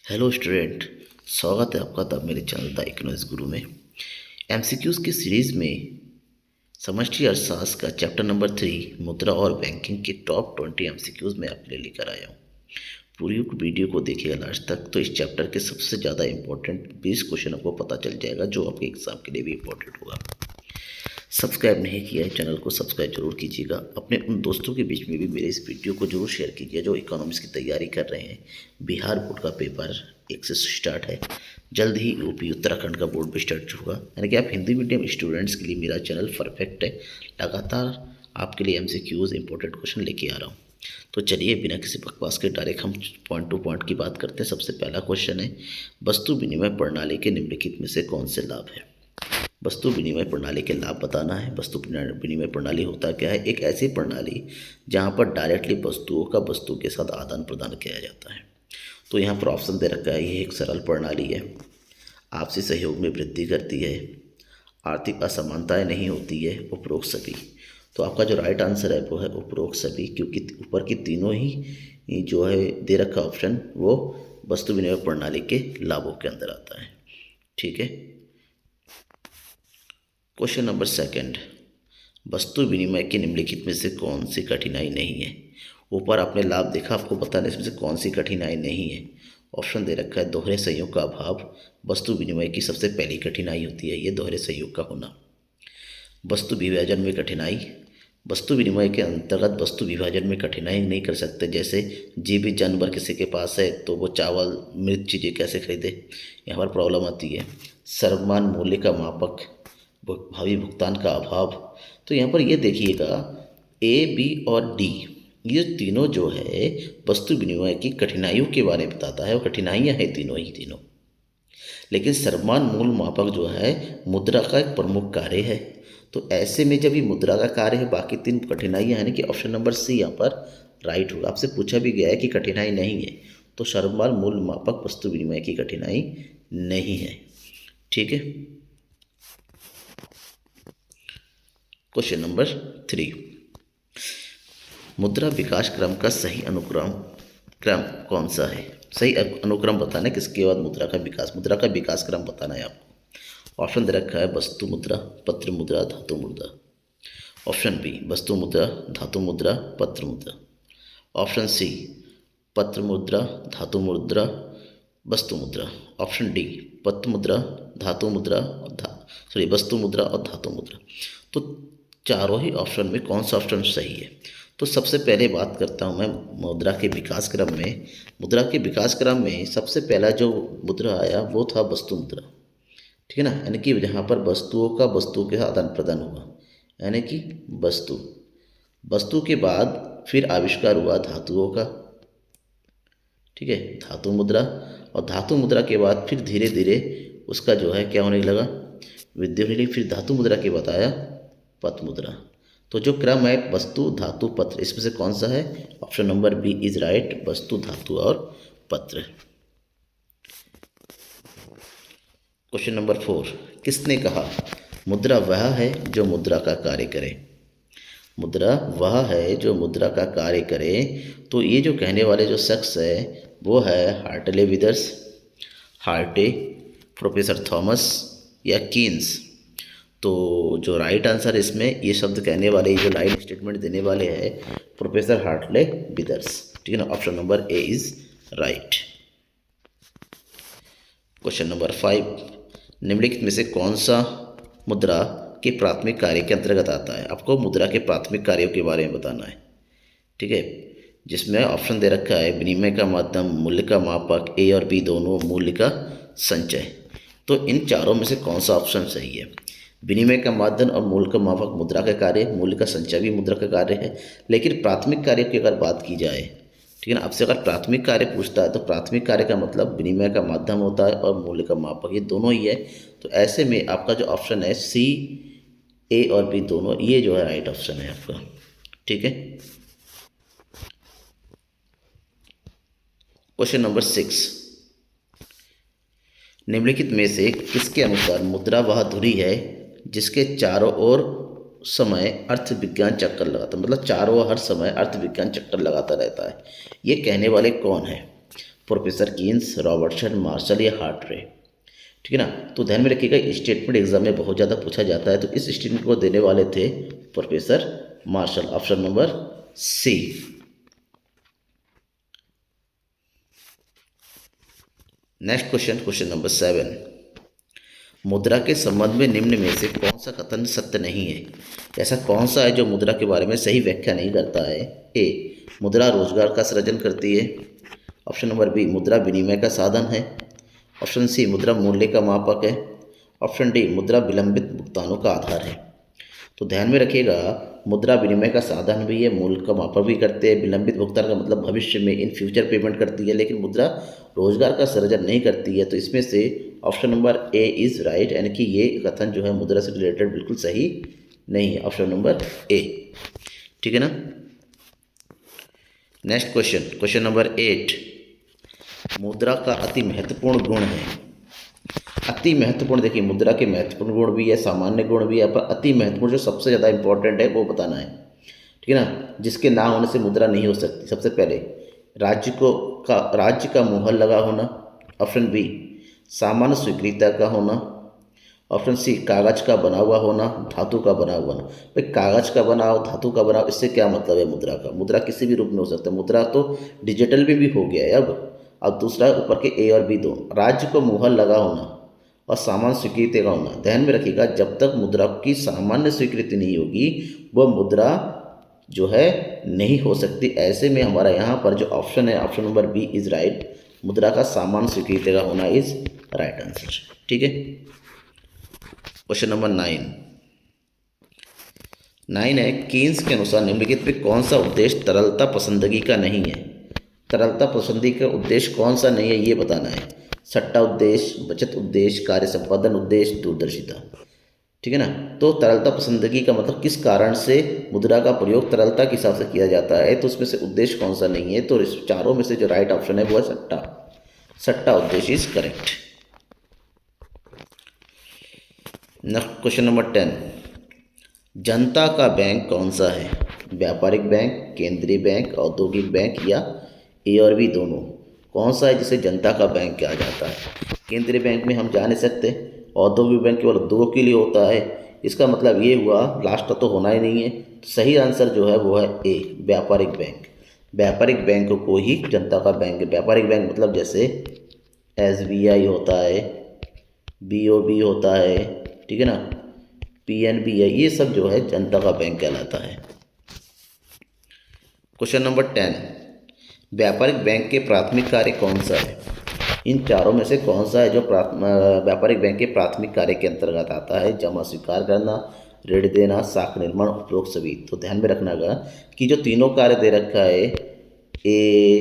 Hello student. स्वागत है आपका तब मेरे चैनल द इकोनॉमिक्स गुरु में। एमसीक्यूज़ की सीरीज़ में समष्टि अर्थशास्त्र का चैप्टर नंबर 3 मुद्रा और बैंकिंग के टॉप 20 एमसीक्यूज़ मैं आपके लिए लेकर आया हूँ। पूरी वीडियो को देखिएगा लास्ट तक, तो इस चैप्टर के सबसे ज़्यादा इंपॉर्टेंट 20 क्वेश्चन आपको पता चल जाएगा, जो आपके एग्जाम के लिए भी इंपॉर्टेंट होगा। सब्सक्राइब नहीं किया है चैनल को सब्सक्राइब जरूर कीजिएगा। अपने उन दोस्तों के बीच में भी मेरे इस वीडियो को जरूर शेयर कीजिए जो इकोनॉमिक्स की तैयारी कर रहे हैं। बिहार बोर्ड का पेपर 1 से स्टार्ट है, जल्द ही यूपी उत्तराखंड का बोर्ड भी स्टार्ट होगा। यानी कि आप हिंदी मीडियम स्टूडेंट्स के लिए मेरा चैनल परफेक्ट है। लगातार आपके लिए एमसीक्यूज इंपॉर्टेंट क्वेश्चन लेके आ रहा हूँ। तो चलिए बिना किसी बकवास के डायरेक्ट हम पॉइंट टू पॉइंट की बात करते हैं। सबसे पहला क्वेश्चन है, वस्तु विनिमय प्रणाली के निम्नलिखित में से कौन से लाभ है। वस्तु विनिमय प्रणाली के लाभ बताना है। वस्तु विनिमय प्रणाली होता क्या है? एक ऐसी प्रणाली जहां पर डायरेक्टली वस्तुओं का वस्तु के साथ आदान प्रदान किया जाता है। तो यहाँ पर ऑप्शन दे रखा है, ये एक सरल प्रणाली है, आपसी सहयोग में वृद्धि करती है, आर्थिक असमानताएं नहीं होती है, उपरोक्त सभी। तो आपका जो राइट आंसर है वो है उपरोक्त सभी, क्योंकि ऊपर की तीनों ही जो है दे रखा ऑप्शन वो वस्तु विनिमय प्रणाली के लाभों के अंदर आता है। ठीक है। क्वेश्चन नंबर सेकंड, वस्तु विनिमय के निम्नलिखित में से कौन सी कठिनाई नहीं है। ऊपर आपने लाभ देखा, आपको बताना इसमें से कौन सी कठिनाई नहीं है। ऑप्शन दे रखा है, दोहरे सहयोग का अभाव वस्तु विनिमय की सबसे पहली कठिनाई होती है, ये दोहरे सहयोग का होना। वस्तु विभाजन में कठिनाई, वस्तु विनिमय के अंतर्गत वस्तु विभाजन में कठिनाई नहीं कर सकते। जैसे जीवित जानवर किसी के पास है तो वो चावल मृत चीज़ें कैसे खरीदे, यहाँ पर प्रॉब्लम आती है। सर्वमान मूल्य का मापक, भावी भुगतान का अभाव। तो यहाँ पर ये देखिएगा, ए बी और डी ये तीनों जो है वस्तु विनिमय की कठिनाइयों के बारे में बताता है, और कठिनाइयाँ हैं तीनों ही तीनों। लेकिन सर्वमान मूल मापक जो है मुद्रा का एक प्रमुख कार्य है। तो ऐसे में जब ये मुद्रा का कार्य है, बाकी तीन कठिनाइयाँ यानी कि ऑप्शन नंबर सी यहाँ पर राइट होगा। आपसे पूछा भी गया है कि कठिनाई नहीं है, तो सर्वमान मूल मापक वस्तु विनिमय की कठिनाई नहीं है। ठीक है। क्वेश्चन नंबर 3, मुद्रा विकास क्रम का सही क्रम कौन सा है। सही अनुक्रम बताना है, किसके बाद मुद्रा का विकास क्रम बताना है आपको। ऑप्शन दे रखा है, वस्तु मुद्रा, पत्र मुद्रा, धातु मुद्रा। ऑप्शन बी, वस्तु मुद्रा, धातु मुद्रा, पत्र मुद्रा। ऑप्शन सी, पत्र मुद्रा, धातु मुद्रा, वस्तु मुद्रा। ऑप्शन डी, पत्र मुद्रा, धातु मुद्रा और वस्तु मुद्रा और धातु मुद्रा। तो चारों ही ऑप्शन में कौन सा ऑप्शन सही है? तो सबसे पहले बात करता हूँ मैं मुद्रा के विकास क्रम में। मुद्रा के विकास क्रम में सबसे पहला जो मुद्रा आया वो था वस्तु मुद्रा। ठीक है ना, यानी कि जहाँ पर वस्तुओं का वस्तु के साथ आदान प्रदान हुआ, यानी कि वस्तु के बाद फिर आविष्कार हुआ धातुओं का। ठीक है, धातु मुद्रा। और धातु मुद्रा के बाद फिर धीरे धीरे उसका जो है क्या होने लगा, वृद्धि होने लगी। फिर धातु मुद्रा के बाद आया पत्र मुद्रा। तो जो क्रम है वस्तु धातु पत्र, इसमें से कौन सा है? Option number B is right, वस्तु धातु और पत्र। क्वेश्चन नंबर 4, किसने कहा मुद्रा वह है जो मुद्रा का कार्य करे। मुद्रा वह है जो मुद्रा का कार्य करे। तो ये जो कहने वाले जो शख्स है वो है हार्टले विदर्स, हार्टे, प्रोफेसर थॉमस या कीन्स। तो जो राइट आंसर इसमें ये शब्द कहने वाले, जो लाइन स्टेटमेंट देने वाले हैं प्रोफेसर हार्टले विदर्स। ठीक है ना, option number A is right. Question number 5, निम्नलिखित में से कौन सा मुद्रा के प्राथमिक कार्य के अंतर्गत आता है। आपको मुद्रा के प्राथमिक कार्यों के बारे में बताना है। ठीक है, जिसमें ऑप्शन दे रखा है, विनिमय का माध्यम, मूल्य का मापक, ए और बी दोनों, मूल्य का संचय। तो इन चारों में से कौन सा ऑप्शन सही है? विनिमय का माध्यम और मूल्य का मापक मुद्रा का कार्य, मूल्य का संचय भी मुद्रा का कार्य है। लेकिन प्राथमिक कार्य की अगर बात की जाए, ठीक है ना, आपसे अगर प्राथमिक कार्य पूछता है तो प्राथमिक कार्य का मतलब विनिमय का माध्यम होता है और मूल्य का मापक, ये दोनों ही है। तो ऐसे में आपका जो ऑप्शन है सी, ए और बी दोनों, ये जो है राइट ऑप्शन है आपका। ठीक है। क्वेश्चन नंबर 6, निम्नलिखित में से किसके अनुसार मुद्रा वह धुरी है जिसके चारों ओर समय अर्थ विज्ञान चक्कर लगाता, मतलब चारों ओर हर समय अर्थ विज्ञान चक्कर लगाता रहता है। ये कहने वाले कौन है? प्रोफेसर कीन्स, रॉबर्टसन, मार्शल या हार्ट्रे। ठीक है ना। तो ध्यान में रखिएगा, स्टेटमेंट एग्जाम में बहुत ज़्यादा पूछा जाता है, तो इस स्टेटमेंट को देने वाले थे professor Marshall. Option number C. Next question, question number 7, मुद्रा के संबंध में निम्न में से कौन सा कथन सत्य नहीं है? ऐसा कौन सा है जो मुद्रा के बारे में सही व्याख्या नहीं करता है? ए, मुद्रा रोजगार का सृजन करती है। ऑप्शन नंबर बी, मुद्रा विनिमय का साधन है। ऑप्शन सी, मुद्रा मूल्य का मापक है। ऑप्शन डी, मुद्रा विलंबित भुगतानों का आधार है। तो ध्यान में रखिएगा, मुद्रा विनिमय का साधन भी है, मूल्य का मापक भी करते हैं, विलंबित भुगतान का मतलब भविष्य में इन फ्यूचर पेमेंट करती है, लेकिन मुद्रा रोजगार का सृजन नहीं करती है। तो इसमें से option number A is right, यानी कि ये कथन जो है मुद्रा से रिलेटेड बिल्कुल सही नहीं है। Option number A. ठीक है ना। नेक्स्ट क्वेश्चन, क्वेश्चन नंबर 8, मुद्रा का अति महत्वपूर्ण गुण है। अति महत्वपूर्ण, देखिए मुद्रा के महत्वपूर्ण गुण भी है, सामान्य गुण भी है, पर अति महत्वपूर्ण जो सबसे ज़्यादा इंपॉर्टेंट है वो बताना है। ठीक है ना। जिसके ना होने से मुद्रा नहीं हो सकती। सबसे पहले राज्य का मुहर लगा होना। ऑप्शन बी, सामान्य स्वीकृति का होना। ऑप्शन सी, कागज का बना हुआ होना, धातु का बना हुआ होना। भाई कागज का बनाओ, धातु का बनाओ, इससे क्या मतलब है मुद्रा का? मुद्रा किसी भी रूप में हो सकता है, मुद्रा तो डिजिटल में भी हो गया है अब दूसरा ऊपर के ए और बी दो, राज्य को मुहर लगा होना और सामान्य स्वीकृति का होना। ध्यान में रखिएगा, जब तक मुद्रा की सामान्य स्वीकृति नहीं होगी वह मुद्रा जो है नहीं हो सकती। ऐसे में हमारा यहाँ पर जो ऑप्शन है, option number B is right, मुद्रा का सामान्य स्वीकृति का होना इज राइट आंसर। ठीक है। क्वेश्चन नंबर 9 है, कीन्स के अनुसार निम्नलिखित में कौन सा उद्देश्य तरलता पसंदगी का नहीं है? तरलता पसंदगी का उद्देश्य कौन सा नहीं है ये बताना है। सट्टा उद्देश्य, बचत उद्देश्य, कार्य संपादन उद्देश्य, दूरदर्शिता। ठीक है ना। तो तरलता पसंदगी का मतलब किस कारण से मुद्रा का प्रयोग तरलता के हिसाब से किया जाता है, तो उसमें से उद्देश्य कौन सा नहीं है? तो इस चारों में से जो राइट ऑप्शन है वो है सट्टा। सट्टा उद्देश्य is correct. Next question number 10, जनता का बैंक कौन सा है? व्यापारिक बैंक, केंद्रीय बैंक, औद्योगिक बैंक या ए और बी दोनों? कौन सा है जिसे जनता का बैंक कहा जाता है? केंद्रीय बैंक में हम जा नहीं सकते, औद्योगिक बैंक केवल दो के लिए होता है। इसका मतलब ये हुआ लास्ट तो होना ही नहीं है। तो सही आंसर जो है वो है ए, व्यापारिक बैंक। व्यापारिक बैंक को ही जनता का बैंक है। व्यापारिक बैंक मतलब जैसे SBI होता है, BOB होता है, ठीक है ना, PNB है, ये सब जो है जनता का बैंक कहलाता है। क्वेश्चन नंबर 10, व्यापारिक बैंक के प्राथमिक कार्य कौन सा है? इन चारों में से कौन सा है जो व्यापारिक बैंक के प्राथमिक कार्य के अंतर्गत आता है? जमा स्वीकार करना, ऋण देना, साख निर्माण, उपयोग सभी। तो ध्यान में रखना होगा कि जो तीनों कार्य दे रखा है A,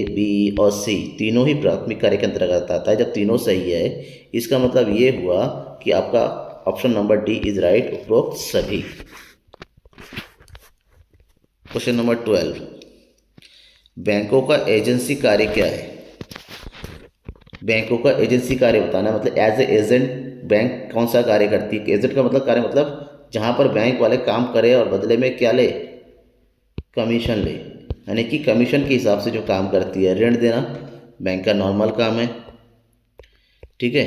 B और C, तीनों ही प्राथमिक कार्य के अंतर्गत आता है। जब तीनों सही है इसका मतलब ये हुआ कि आपका option number D is right, उपरोक्त सभी। क्वेश्चन नंबर 12, बैंकों का एजेंसी कार्य क्या है? बैंकों का एजेंसी कार्य बताना, मतलब एज ए एजेंट बैंक कौन सा कार्य करती है? एजेंट का मतलब कार्य मतलब जहाँ पर बैंक वाले काम करे और बदले में क्या ले? कमीशन ले, यानी कि कमीशन के हिसाब से जो काम करती है। ऋण देना बैंक का नॉर्मल काम है, ठीक है।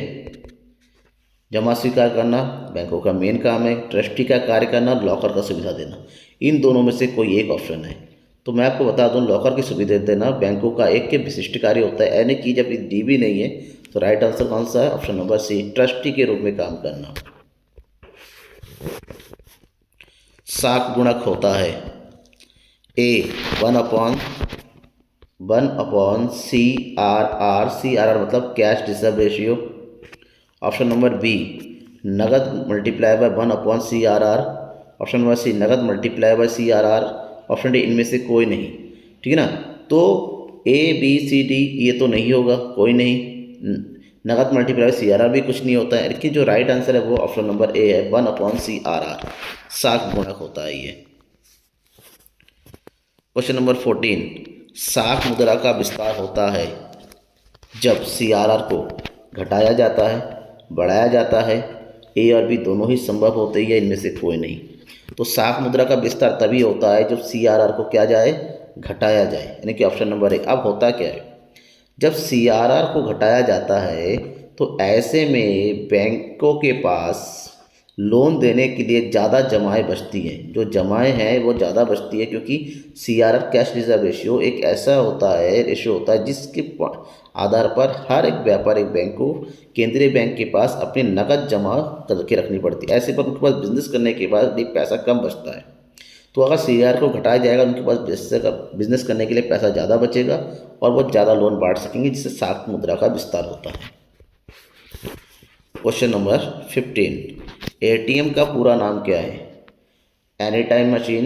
जमा स्वीकार करना बैंकों का मेन काम है। ट्रस्टी का कार्य करना, लॉकर का सुविधा देना। इन दोनों में से कोई एक ऑप्शन है। तो मैं आपको बता दूं, लॉकर की सुविधा देना बैंकों का एक के विशिष्ट कार्य होता है, यानी कि जब डी भी नहीं है तो राइट आंसर कौन सा है? ऑप्शन नंबर सी, ट्रस्टी के रूप में काम करना। साख गुणक होता है ए 1/CRR। CRR मतलब cash reserve ratio. Option number B, नगद multiply by 1/CRR। Option number C, नगद multiply by CRR। Option D, इनमें से कोई नहीं। ठीक है ना। तो ABCD ये तो नहीं होगा, कोई नहीं। नगद मल्टीप्लाई बाय CRR भी कुछ नहीं होता है, लेकिन जो राइट आंसर है वो ऑप्शन नंबर ए है, 1/CRR। साख गुणक होता है ये। क्वेश्चन नंबर 14, साख मुद्रा का विस्तार होता है जब CRR को घटाया जाता है, बढ़ाया जाता है। ए और बी दोनों ही संभव होते हैं, इनमें से कोई नहीं। तो साख मुद्रा का विस्तार तभी होता है जब CRR को क्या जाए? घटाया जाए, यानी कि ऑप्शन नंबर ए। अब होता क्या है, जब सीआरआर को घटाया जाता है तो ऐसे में बैंकों के पास लोन देने के लिए ज़्यादा जमाएं बचती हैं, जो जमाएं हैं वो ज़्यादा बचती है, क्योंकि सीआरआर कैश रिजर्व रेशियो एक ऐसा होता है, रेशियो होता है जिसके आधार पर हर एक व्यापारिक बैंक को केंद्रीय बैंक के पास अपनी नकद जमा करके रखनी पड़ती है। ऐसे पर उनके पास बिजनेस करने के बाद एक पैसा कम बचता है, तो अगर सीआर को घटाया जाएगा उनके पास बिजनेस करने के लिए पैसा ज़्यादा बचेगा और वो ज़्यादा लोन बांट सकेंगे, जिससे साख मुद्रा का विस्तार होता है। क्वेश्चन नंबर 15, एटीएम का पूरा नाम क्या है? Any time machine,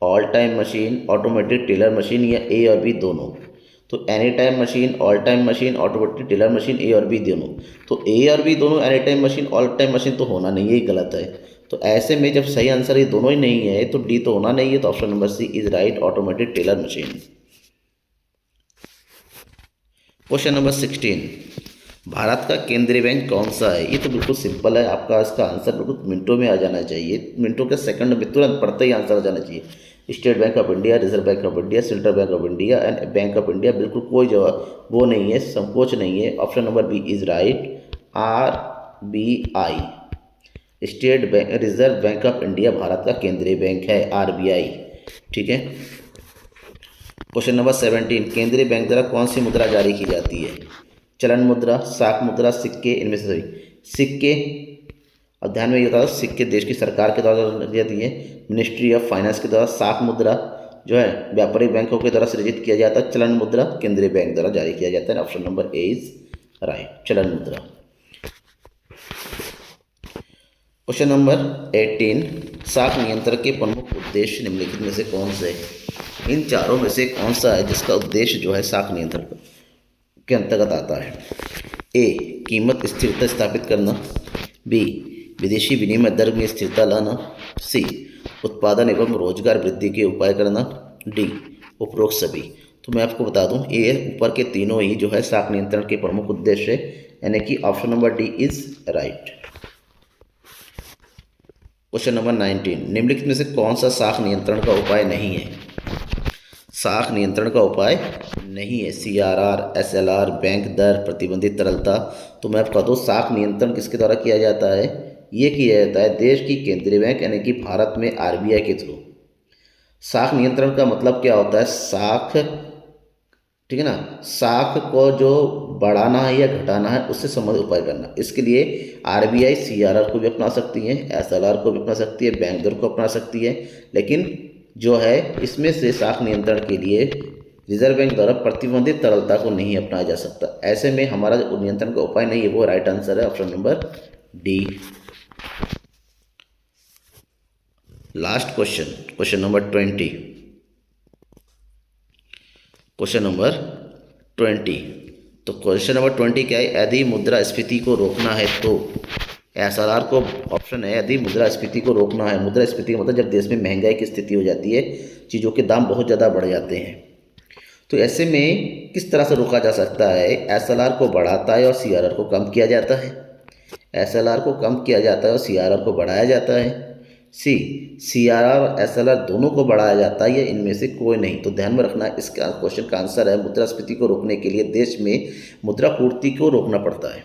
all time machine, automatic teller machine या ए और बी दोनों? तो any time machine, all time machine, automatic teller machine, A और बी दोनों। तो ए और बी दोनों any time machine, all time machine तो होना नहीं है, ये गलत है। तो ऐसे में जब सही आंसर ये दोनों ही नहीं है तो डी तो होना नहीं है, तो option number C is right, automatic teller machine. Question number 16, Bharat का केंद्रीय बैंक कौन सा है? ये तो बिल्कुल सिंपल है, आपका इसका आंसर बिल्कुल मिनटों में आ जाना चाहिए, मिनटों के सेकंड में तुरंत पढ़ते ही आंसर आ जाना चाहिए। State Bank of India, Reserve Bank of India, Central Bank of India and Bank of India. बिल्कुल कोई जवाब वो नहीं है, संकोच नहीं है। Option number B is right, RBI, State Bank, Reserve Bank of India Bharat का केंद्रीय बैंक है, RBI। ठीक है। क्वेश्चन नंबर 17, केंद्रीय बैंक द्वारा कौन सी मुद्रा जारी की जाती है? चलन मुद्रा, साख मुद्रा, सिक्के, इनमें से सभी। सिक्के, और ध्यान में ये होता है सिक्के देश की सरकार के द्वारा जारी जाती है, मिनिस्ट्री ऑफ फाइनेंस के द्वारा। साख मुद्रा जो है व्यापारिक बैंकों के द्वारा सृजित किया जाता है। चलन मुद्रा केंद्रीय बैंक द्वारा जारी किया जाता है। Option number A is right, चलन मुद्रा। क्वेश्चन नंबर 18, साख नियंत्रण के प्रमुख उद्देश्य निम्नलिखित में से कौन से है? इन चारों में से कौन सा है जिसका उद्देश्य जो है साख नियंत्रण के अंतर्गत आता है? ए, कीमत स्थिरता स्थापित करना, बी, विदेशी विनिमय दर में स्थिरता लाना, सी, उत्पादन एवं रोजगार वृद्धि के उपाय करना, डी, उपरोक्त सभी। तो मैं आपको बता दूं ये ऊपर के तीनों ही जो है साख नियंत्रण के प्रमुख उद्देश्य है, यानी कि option number D is right. Question number 19, निम्नलिखित में से कौन सा साख नियंत्रण का उपाय नहीं है? साख नियंत्रण का उपाय नहीं है सीआरआर, एसएलआर, बैंक दर, प्रतिबंधित तरलता। तो मैं आपको बता दूं साख नियंत्रण किसके द्वारा किया जाता है? ये किया जाता है देश की केंद्रीय बैंक यानी कि भारत में आरबीआई के थ्रू। साख नियंत्रण का मतलब क्या होता है? साख, ठीक है ना, साख को जो बढ़ाना है या घटाना है उससे संबंधित उपाय करना। इसके लिए आरबीआई सीआरआर को भी अपना सकती है, एसएलआर को भी अपना सकती है, बैंक दर को अपना सकती है, लेकिन जो है इसमें से साख नियंत्रण के लिए रिजर्व बैंक द्वारा प्रतिबंधित तरलता को नहीं अपनाया जा सकता। ऐसे में हमारा जो नियंत्रण का उपाय नहीं है वो राइट आंसर है, option number D. Last question, question number 20। Question number 20, तो क्वेश्चन नंबर 20 क्या है? यदि मुद्रास्फीति को रोकना है तो एसआरआर को ऑप्शन है, यदि मुद्रास्फीति को रोकना है। मुद्रास्फीति का मतलब जब देश में महंगाई की स्थिति हो जाती है, चीज़ों के दाम बहुत ज़्यादा बढ़ जाते हैं, तो ऐसे में किस तरह से रोका जा सकता है? एसएलआर को बढ़ाता है और सीआरआर को कम किया जाता है। एसएलआर को कम किया जाता है और सीआरआर को बढ़ाया जाता है। सी, सीआरआर और एसएलआर दोनों को बढ़ाया जाता है या इनमें से कोई नहीं। तो ध्यान में रखना इसका क्वेश्चन का आंसर है मुद्रास्फीति को रोकने के लिए देश में मुद्रापूर्ति को रोकना पड़ता है,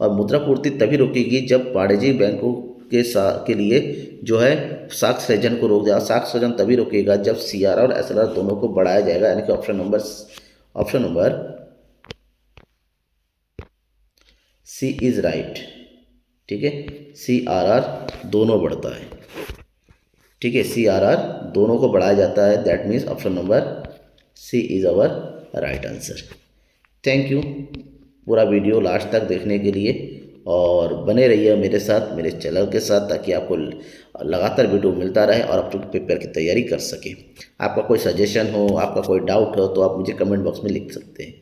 और मुद्रापूर्ति तभी रोकेगी जब वाणिज्यिक बैंकों के लिए जो है साख सृजन को रोक जाएगा। साख सृजन तभी रोकेगा जब सीआरआर और एसएलआर दोनों को बढ़ाया जाएगा, यानी कि option number C is right. ठीक है, सीआरआर दोनों बढ़ता है, ठीक है, सीआरआर दोनों को बढ़ाया जाता है, that means option number C is our right answer. Thank you पूरा वीडियो लास्ट तक देखने के लिए, और बने रहिए मेरे साथ, मेरे चैनल के साथ, ताकि आपको लगातार वीडियो मिलता रहे और आप पेपर की तैयारी कर सकें। आपका कोई सजेशन हो, आपका कोई डाउट हो तो आप मुझे कमेंट बॉक्स में लिख सकते हैं।